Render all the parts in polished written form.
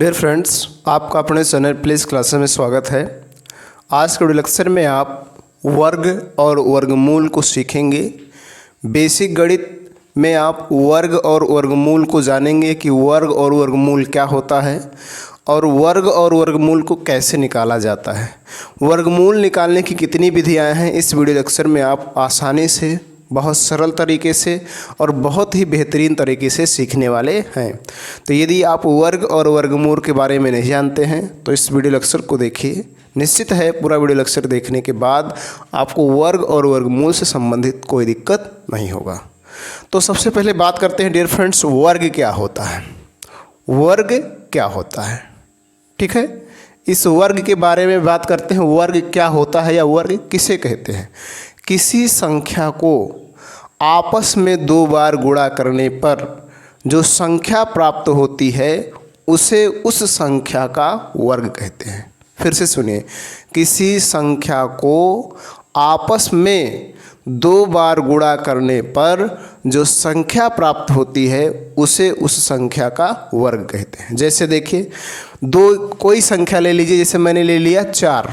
Dear friends, आपका अपने channel please classes में स्वागत है। आज के वीडियो लेक्चर में आप वर्ग और वर्गमूल को सीखेंगे। बेसिक गणित में आप वर्ग और वर्गमूल को जानेंगे कि वर्ग और वर्गमूल क्या होता है और वर्ग और वर्गमूल को कैसे निकाला जाता है। वर्गमूल निकालने की कितनी विधियाँ हैं, इस वीडियो लेक्चर में आप आसानी से, बहुत सरल तरीके से और बहुत ही बेहतरीन तरीके से सीखने वाले हैं। तो यदि आप वर्ग और वर्गमूल के बारे में नहीं जानते हैं तो इस वीडियो लेक्चर को देखिए। निश्चित है पूरा वीडियो लेक्चर देखने के बाद आपको वर्ग और वर्गमूल से संबंधित कोई दिक्कत नहीं होगा। तो सबसे पहले बात करते हैं डियर फ्रेंड्स, वर्ग क्या होता है। वर्ग क्या होता है, ठीक है। इस वर्ग के बारे में बात करते हैं। वर्ग क्या होता है या वर्ग किसे कहते हैं। किसी संख्या को आपस में दो बार गुणा करने पर जो संख्या प्राप्त होती है उसे उस संख्या का वर्ग कहते हैं। फिर से सुनिए, किसी संख्या को आपस में दो बार गुणा करने पर जो संख्या प्राप्त होती है उसे उस संख्या का वर्ग कहते हैं। जैसे देखिए, कोई संख्या ले लीजिए, जैसे मैंने ले लिया 4,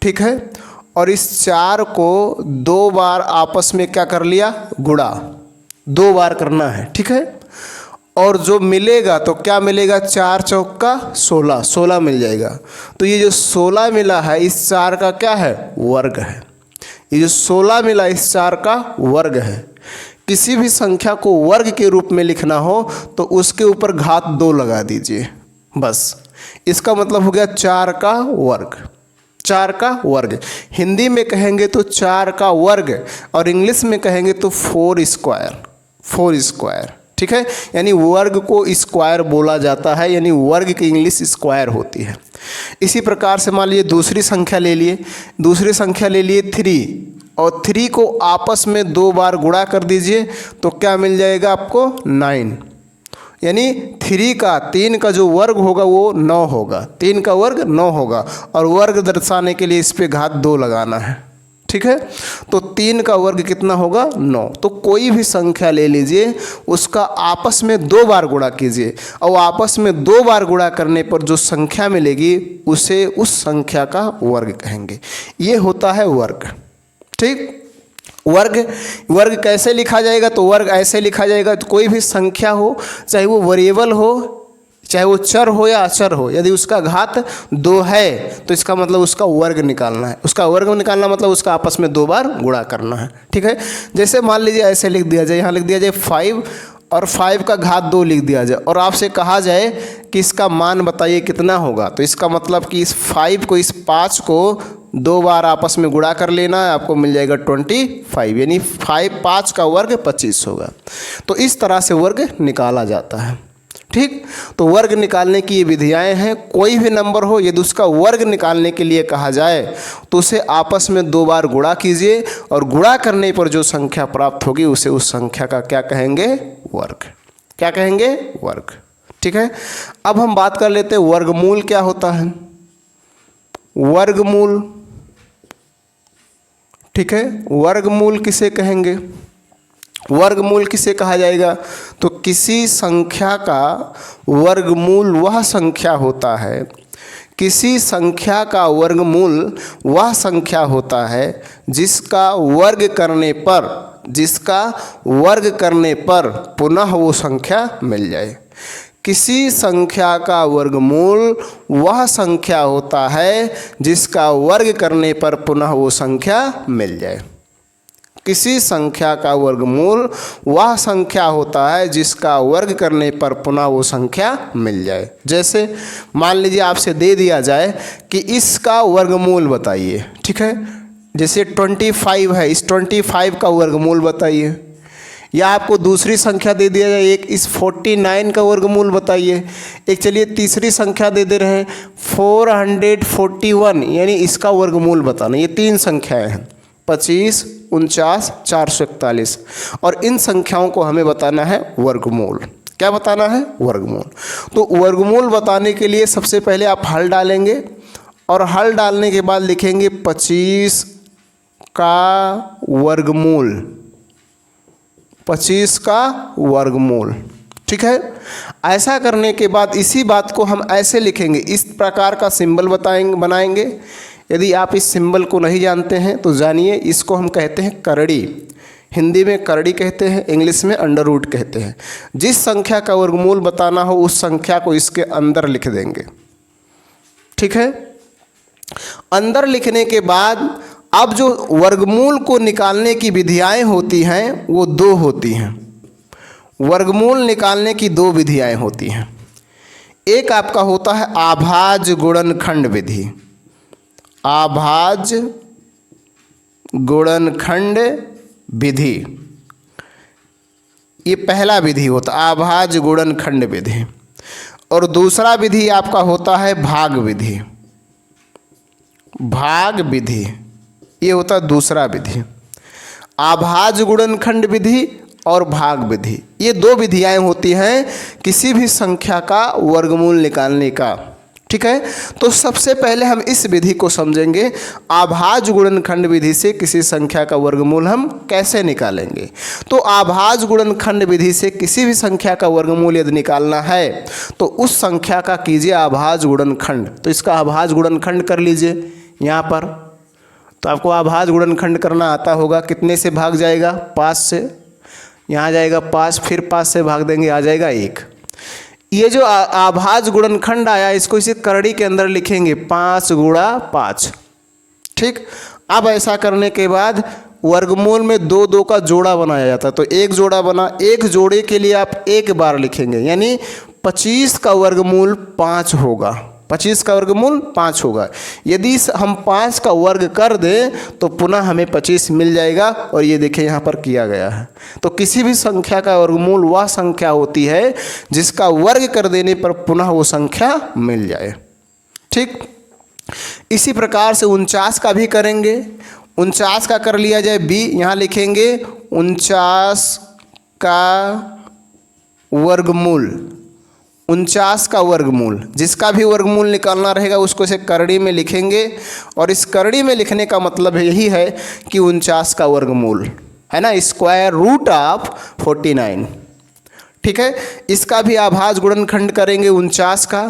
ठीक है, और इस 4 को दो बार आपस में क्या कर लिया, गुणा, दो बार करना है, ठीक है। और जो मिलेगा तो क्या मिलेगा, 4 चौका 16, 16 मिल जाएगा। तो ये जो 16 मिला है इस 4 का क्या है, वर्ग है। ये जो 16 मिला इस 4 का वर्ग है। किसी भी संख्या को वर्ग के रूप में लिखना हो तो उसके ऊपर घात 2 लगा दीजिए, बस। इसका मतलब हो गया 4 का वर्ग। 4 का वर्ग हिंदी में कहेंगे तो 4 का वर्ग और इंग्लिश में कहेंगे तो 4 स्क्वायर, 4 स्क्वायर, ठीक है। यानी वर्ग को स्क्वायर बोला जाता है, यानी वर्ग की इंग्लिश स्क्वायर होती है। इसी प्रकार से मान लीजिए दूसरी संख्या ले लिए, दूसरी संख्या ले लिए 3 और 3 को आपस में दो बार गुणा कर दीजिए तो क्या मिल जाएगा आपको, 9। यानी 3 का जो वर्ग होगा वो 9 होगा। 3 का वर्ग 9 होगा और वर्ग दर्शाने के लिए इस पे घात 2 लगाना है, ठीक है। तो 3 का वर्ग कितना होगा, 9। तो कोई भी संख्या ले लीजिए, उसका आपस में दो बार गुणा कीजिए और आपस में दो बार गुणा करने पर जो संख्या मिलेगी उसे उस संख्या का वर्ग कहेंगे। ये होता है वर्ग, ठीक। वर्ग कैसे लिखा जाएगा, तो वर्ग ऐसे लिखा जाएगा, तो कोई भी संख्या हो, चाहे वो वेरिएबल हो, चाहे वो चर हो या अचर हो, यदि उसका घात 2 है तो इसका मतलब उसका वर्ग निकालना है। उसका वर्ग निकालना मतलब उसका आपस में दो बार गुणा करना है, ठीक है। जैसे मान लीजिए ऐसे लिख दिया जाए, यहाँ लिख दिया जाए 5 और 5 का घात 2 लिख दिया जाए और आपसे कहा जाए कि इसका मान बताइए कितना होगा, तो इसका मतलब कि इस 5 को, इस 5 को दो बार आपस में गुणा कर लेना है, आपको मिल जाएगा 25, यानी 5 का वर्ग 25 होगा। तो इस तरह से वर्ग निकाला जाता है, ठीक। तो वर्ग निकालने की ये विधियाएं हैं। कोई भी नंबर हो, यदि उसका वर्ग निकालने के लिए कहा जाए तो उसे आपस में दो बार गुणा कीजिए और गुणा करने पर जो संख्या प्राप्त होगी उसे उस संख्या का क्या कहेंगे, वर्ग। क्या कहेंगे, वर्ग, ठीक है। अब हम बात कर लेते हैं वर्गमूल क्या होता है। वर्गमूल, ठीक है, वर्गमूल किसे कहेंगे, वर्गमूल किसे कहा जाएगा, तो किसी संख्या का वर्गमूल वह संख्या होता है, किसी संख्या का वर्गमूल वह संख्या होता है जिसका वर्ग करने पर पुनः वो संख्या मिल जाए। किसी संख्या का वर्गमूल वह संख्या होता है जिसका वर्ग करने पर पुनः वो संख्या मिल जाए। किसी संख्या का वर्गमूल वह संख्या होता है जिसका वर्ग करने पर पुनः वो संख्या मिल जाए। जैसे मान लीजिए आपसे दे दिया जाए कि इसका वर्गमूल बताइए, ठीक है। जैसे 25 है, इस 25 का वर्गमूल बताइए। या आपको दूसरी संख्या दे दिया जाए, एक इस 49 का वर्गमूल बताइए। एक चलिए तीसरी संख्या दे रहे हैं 441, यानी इसका वर्गमूल बताना। ये 3 संख्याएं हैं, 25, 49, 441, और इन संख्याओं को हमें बताना है वर्गमूल। क्या बताना है, वर्गमूल। तो वर्गमूल बताने के लिए सबसे पहले आप हल डालेंगे और हल डालने के बाद लिखेंगे 25 का वर्गमूल, 25 का वर्गमूल, ठीक है। ऐसा करने के बाद इसी बात को हम ऐसे लिखेंगे, इस प्रकार का सिंबल बनाएंगे। यदि आप इस सिंबल को नहीं जानते हैं तो जानिए, इसको हम कहते हैं करड़ी। हिंदी में करड़ी कहते हैं, इंग्लिश में अंडर रूट कहते हैं। जिस संख्या का वर्गमूल बताना हो उस संख्या को इसके अंदर लिख देंगे, ठीक है। अंदर लिखने के बाद अब जो वर्गमूल को निकालने की विधियाएं होती हैं वो दो होती हैं। वर्गमूल निकालने की दो विधियाएं होती हैं। एक आपका होता है आभाज्य गुणनखंड विधि। आभाज्य गुणनखंड विधि, ये पहला विधि होता है आभाज्य गुणनखंड विधि। और दूसरा विधि आपका होता है भाग विधि। भाग विधि ये होता है दूसरा विधि। आभाज्य गुणनखंड विधि और भाग विधि, ये दो विधियाएं होती हैं किसी भी संख्या का वर्गमूल निकालने का, ठीक है। तो सबसे पहले हम इस विधि को समझेंगे, आभाज्य गुणनखंड विधि से किसी संख्या का वर्गमूल हम कैसे निकालेंगे। तो आभाज्य गुणनखंड विधि से किसी भी संख्या का वर्गमूल यदि निकालना है तो उस संख्या का कीजिए आभाज्य गुणनखंड। तो इसका आभाज्य गुणनखंड कर लीजिए यहाँ पर। तो आपको आभाज्य गुणनखंड करना आता होगा। कितने से भाग जाएगा? 5 से। यहाँ जाएगा 5, फिर 5 से भाग देंगे, आ जाएगा 1। ये जो आभाज्य गुणनखंड आया इसको इसे करड़ी के अंदर लिखेंगे 5 गुणा 5, ठीक। अब ऐसा करने के बाद वर्गमूल में 2 2 का जोड़ा बनाया जाता है। तो एक जोड़ा बना, एक जोड़े के लिए आप एक बार लिखेंगे, यानी 25 का वर्गमूल 5 होगा। 25 का वर्गमूल 5 होगा। यदि हम 5 का वर्ग कर दें तो पुनः हमें 25 मिल जाएगा। और ये देखिए यहाँ पर किया गया है। तो किसी भी संख्या का वर्गमूल वह संख्या होती है जिसका वर्ग कर देने पर पुनः वो संख्या मिल जाए, ठीक। इसी प्रकार से 49 का भी करेंगे। 49 का कर लिया जाए b, यहाँ लिखेंगे 49 का वर्गमूल। 49 का वर्गमूल, जिसका भी वर्गमूल निकालना रहेगा उसको इसे करड़ी में लिखेंगे। और इस करड़ी में लिखने का मतलब यही है कि 49 का वर्गमूल है ना, स्क्वायर रूट ऑफ 49, ठीक है। इसका भी आभाज्य गुणनखंड करेंगे 49 का।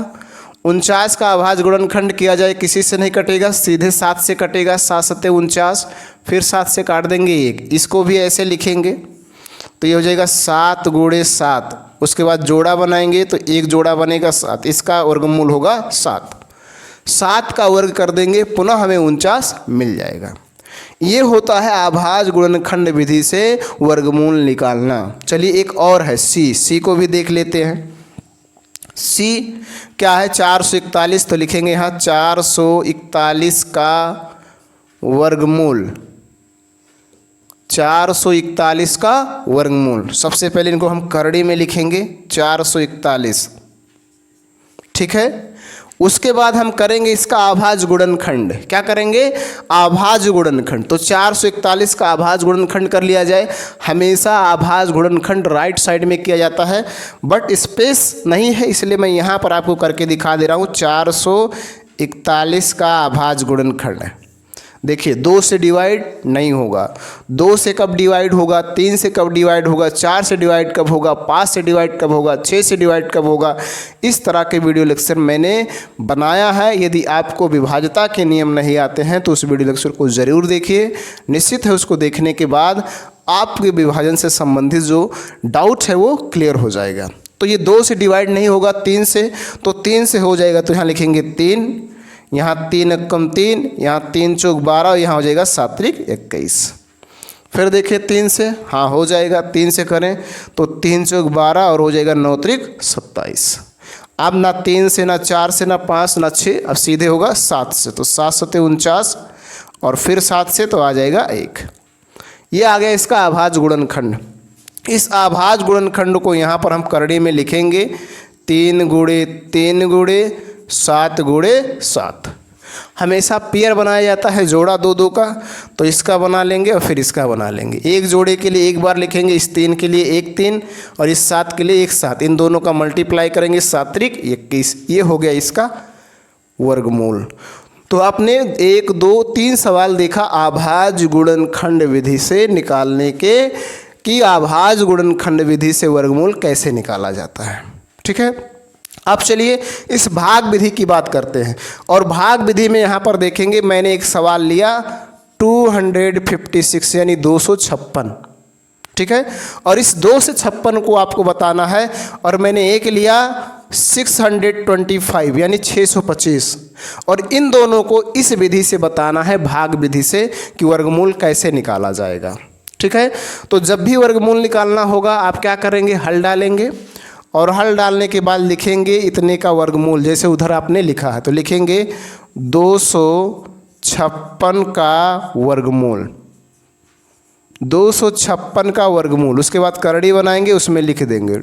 49 का आभाज्य गुणनखंड किया जाए, किसी से नहीं कटेगा, सीधे 7 से कटेगा। 7 7 49, फिर 7 से काट देंगे 1। इसको भी ऐसे लिखेंगे तो ये हो जाएगा 7 गुणे 7। उसके बाद जोड़ा बनाएंगे तो एक जोड़ा बनेगा 7, इसका वर्गमूल होगा 7। 7 का वर्ग कर देंगे, पुनः हमें 49 मिल जाएगा। ये होता है आभाज्य गुणनखंड विधि से वर्गमूल निकालना। चलिए एक और है सी को भी देख लेते हैं। सी क्या है? 441। तो लिखेंगे यहाँ 441 का वर्गमूल। 441 का वर्गमूल। सबसे पहले इनको हम करड़ी में लिखेंगे 441, ठीक है। उसके बाद हम करेंगे इसका आभाज्य गुणनखंड। क्या करेंगे? आभाज्य गुणनखंड। तो 441 का आभाज्य गुणनखंड कर लिया जाए। हमेशा आभाज्य गुणनखंड राइट साइड में किया जाता है, बट स्पेस नहीं है, इसलिए मैं यहाँ पर आपको करके दिखा दे रहा हूँ। 441 का आभाज्य गुणनखंड है। देखिए 2 से डिवाइड नहीं होगा। 2 से कब डिवाइड होगा? 3 से कब डिवाइड होगा? 4 से डिवाइड कब होगा? 5 से डिवाइड कब होगा? 6 से डिवाइड कब होगा? इस तरह के वीडियो लेक्चर मैंने बनाया है। यदि आपको विभाज्यता के नियम नहीं आते हैं तो उस वीडियो लेक्चर को ज़रूर देखिए। निश्चित है उसको देखने के बाद आपके विभाजन से संबंधित जो डाउट है वो क्लियर हो जाएगा। तो ये 2 से डिवाइड नहीं होगा 3 से, तो 3 से हो जाएगा। तो यहाँ लिखेंगे 3, यहाँ 3 एकम 3, यहाँ 3 चौक 12, यहाँ हो जाएगा 7 त्रिक 21। फिर देखिए 3 से, हाँ हो जाएगा। 3 से करें तो 3 चौक 12 और हो जाएगा 9 त्रिक 27। अब ना 3 से, ना 4 से, ना 5, ना 6, अब सीधे होगा 7 से। तो 7 7 49 और फिर 7 से तो आ जाएगा 1। ये आ गया इसका आभाज्य गुणनखंड। इस आभाज्य गुणनखंड को यहाँ पर हम करड़ी में लिखेंगे 3 गुणे 3 गुणे 7 गुणे 7। हमेशा पेयर बनाया जाता है, जोड़ा 2 2 का। तो इसका बना लेंगे और फिर इसका बना लेंगे। एक जोड़े के लिए एक बार लिखेंगे, इस 3 के लिए एक 3 और इस 7 के लिए एक 7। इन दोनों का मल्टीप्लाई करेंगे 7 त्रिक 21। ये हो गया इसका वर्गमूल। तो आपने 1 2 3 सवाल देखा आभाज्य गुणनखंड विधि से निकालने के कि आभाज्य गुणनखंड विधि से वर्गमूल कैसे निकाला जाता है। ठीक है, अब चलिए इस भाग विधि की बात करते हैं। और भाग विधि में यहाँ पर देखेंगे, मैंने एक सवाल लिया 256 यानी 256, ठीक है, और इस 2 से 56 को आपको बताना है। और मैंने एक लिया 625 यानी 625, और इन दोनों को इस विधि से बताना है, भाग विधि से, कि वर्गमूल कैसे निकाला जाएगा। ठीक है, तो जब भी वर्गमूल निकालना होगा आप क्या करेंगे, हल डालेंगे, और हल डालने के बाद लिखेंगे इतने का वर्गमूल, जैसे उधर आपने लिखा है तो लिखेंगे 256 का वर्गमूल, 256 का वर्गमूल। उसके बाद करड़ी बनाएंगे, उसमें लिख देंगे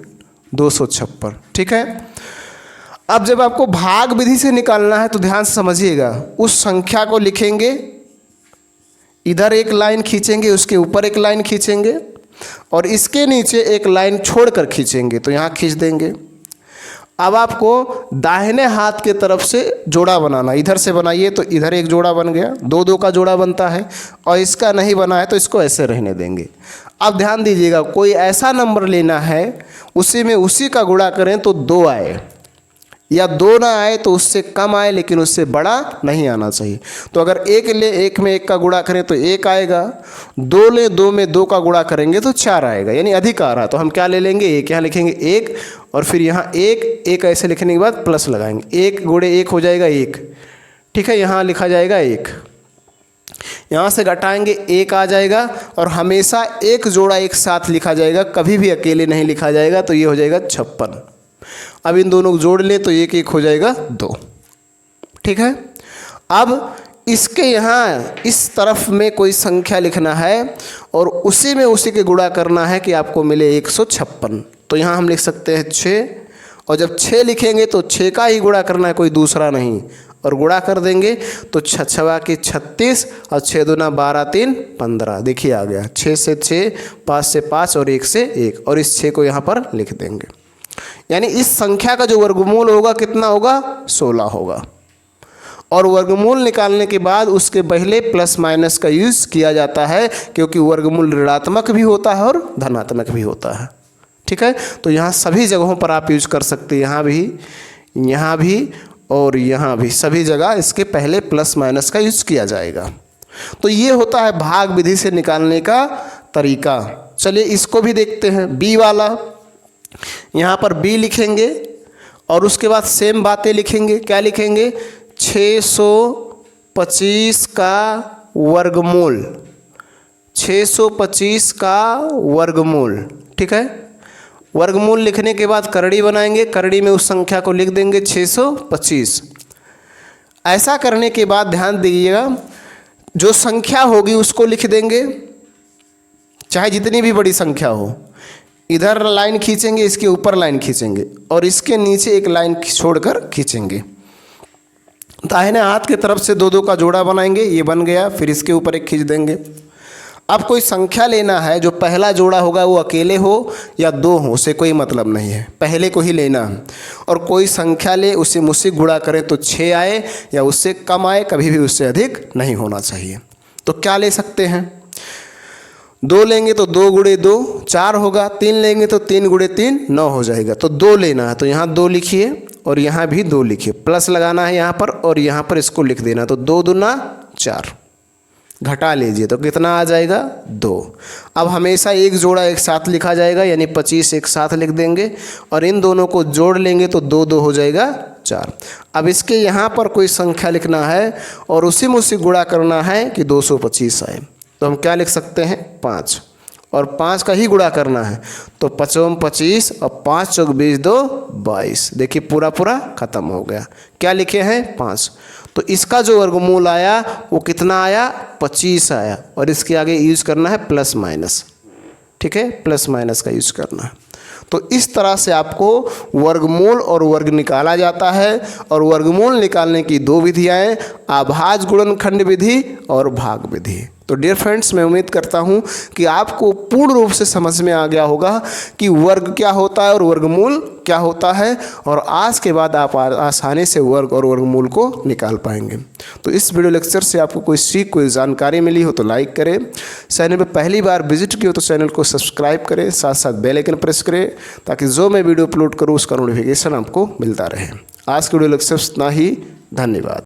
256। ठीक है, अब जब आपको भाग विधि से निकालना है तो ध्यान से समझिएगा, उस संख्या को लिखेंगे, इधर एक लाइन खींचेंगे, उसके ऊपर एक लाइन खींचेंगे, और इसके नीचे एक लाइन छोड़कर खींचेंगे, तो यहाँ खींच देंगे। अब आपको दाहिने हाथ के तरफ से जोड़ा बनाना, इधर से बनाइए तो इधर एक जोड़ा बन गया, 2 का जोड़ा बनता है, और इसका नहीं बना है तो इसको ऐसे रहने देंगे। अब ध्यान दीजिएगा, कोई ऐसा नंबर लेना है उसी में उसी का गुणा करें तो 2 आए, या 2 ना आए तो उससे कम आए, लेकिन उससे बड़ा नहीं आना चाहिए। तो अगर 1 ले, 1 में 1 का गुणा करें तो 1 आएगा, 2 ले, 2 में 2 का गुणा करेंगे तो 4 आएगा, यानी अधिक आ रहा है। तो हम क्या ले लेंगे, 1, यहाँ लिखेंगे 1, और फिर यहाँ 1 ऐसे लिखने के बाद प्लस लगाएंगे, 1 गुणे 1 हो जाएगा 1। ठीक है, यहाँ लिखा जाएगा 1, यहाँ से घटाएंगे 1 आ जाएगा, और हमेशा एक जोड़ा एक साथ लिखा जाएगा, कभी भी अकेले नहीं लिखा जाएगा, तो ये हो जाएगा 56। अब इन दोनों को जोड़ ले तो 1 1 हो जाएगा 2। ठीक है, अब इसके यहाँ इस तरफ में कोई संख्या लिखना है और उसी में उसी के गुणा करना है कि आपको मिले 156। तो यहाँ हम लिख सकते हैं 6, और जब 6 लिखेंगे तो 6 का ही गुणा करना है, कोई दूसरा नहीं, और गुणा कर देंगे तो 6 6 के 36, और 6 दूना 12 3 15। देखिए आ गया, 6 से 6, 5 से 5, और 1 से 1, और इस 6 को यहाँ पर लिख देंगे। यानी इस संख्या का जो वर्गमूल होगा कितना होगा, 16 होगा। और वर्गमूल निकालने के बाद उसके पहले प्लस माइनस का यूज़ किया जाता है, क्योंकि वर्गमूल ऋणात्मक भी होता है और धनात्मक भी होता है। ठीक है, तो यहाँ सभी जगहों पर आप यूज कर सकते हैं, यहाँ भी और यहाँ भी, सभी जगह इसके पहले प्लस माइनस का यूज किया जाएगा। तो ये होता है भाग विधि से निकालने का तरीका। चलिए इसको भी देखते हैं, बी वाला। यहाँ पर b लिखेंगे और उसके बाद सेम बातें लिखेंगे। क्या लिखेंगे, 625 का वर्गमूल, 625 का वर्गमूल। ठीक है, वर्गमूल लिखने के बाद करड़ी बनाएंगे, करड़ी में उस संख्या को लिख देंगे 625। ऐसा करने के बाद ध्यान दीजिएगा, जो संख्या होगी उसको लिख देंगे, चाहे जितनी भी बड़ी संख्या हो। इधर लाइन खींचेंगे, इसके ऊपर लाइन खींचेंगे, और इसके नीचे एक लाइन छोड़कर खींचेंगे। दाहिने हाथ की तरफ से 2 का जोड़ा बनाएंगे, ये बन गया, फिर इसके ऊपर एक खींच देंगे। अब कोई संख्या लेना है, जो पहला जोड़ा होगा वो अकेले हो या 2 हो, उससे कोई मतलब नहीं है, पहले को ही लेना है। और कोई संख्या ले, उसे मुझसे गुणा करें तो 6 आए या उससे कम आए, कभी भी उससे अधिक नहीं होना चाहिए। तो क्या ले सकते हैं, 2 लेंगे तो 2 गुणे 2 4 होगा, 3 लेंगे तो 3 गुणे 3 9 हो जाएगा। तो 2 लेना है, तो यहाँ 2 लिखिए और यहाँ भी 2 लिखिए, प्लस लगाना है यहाँ पर और यहाँ पर इसको लिख देना। तो 2 दूना 4, घटा लीजिए तो कितना आ जाएगा 2। अब हमेशा एक जोड़ा एक साथ लिखा जाएगा, यानी 25 एक साथ लिख देंगे, और इन दोनों को जोड़ लेंगे तो 2 2 हो जाएगा 4। अब इसके यहाँ पर कोई संख्या लिखना है और उसी में उसी गुणा करना है कि 225 आए। तो हम क्या लिख सकते हैं, 5, और 5 का ही गुणा करना है। तो 5 25 और 5 चौक 20 2 22। देखिए पूरा खत्म हो गया। क्या लिखे हैं, 5। तो इसका जो वर्गमूल आया वो कितना आया, 25 आया, और इसके आगे यूज करना है प्लस माइनस। ठीक है, प्लस माइनस का यूज करना है। तो इस तरह से आपको वर्गमूल और वर्ग निकाला जाता है। और वर्गमूल निकालने की 2 विधियाँ हैं, आभाज्य गुणनखंड विधि और भाग विधि। तो डियर फ्रेंड्स, मैं उम्मीद करता हूँ कि आपको पूर्ण रूप से समझ में आ गया होगा कि वर्ग क्या होता है और वर्गमूल क्या होता है, और आज के बाद आप आसानी से वर्ग और वर्गमूल को निकाल पाएंगे। तो इस वीडियो लेक्चर से आपको कोई जानकारी मिली हो तो लाइक करें, चैनल पर पहली बार विजिट की हो तो चैनल को सब्सक्राइब करें, साथ साथ बेल आइकन प्रेस करें ताकि जो मैं वीडियो अपलोड करूँ उसका नोटिफिकेशन आपको मिलता रहे। आज के वीडियो लेक्चर इतना ही, धन्यवाद।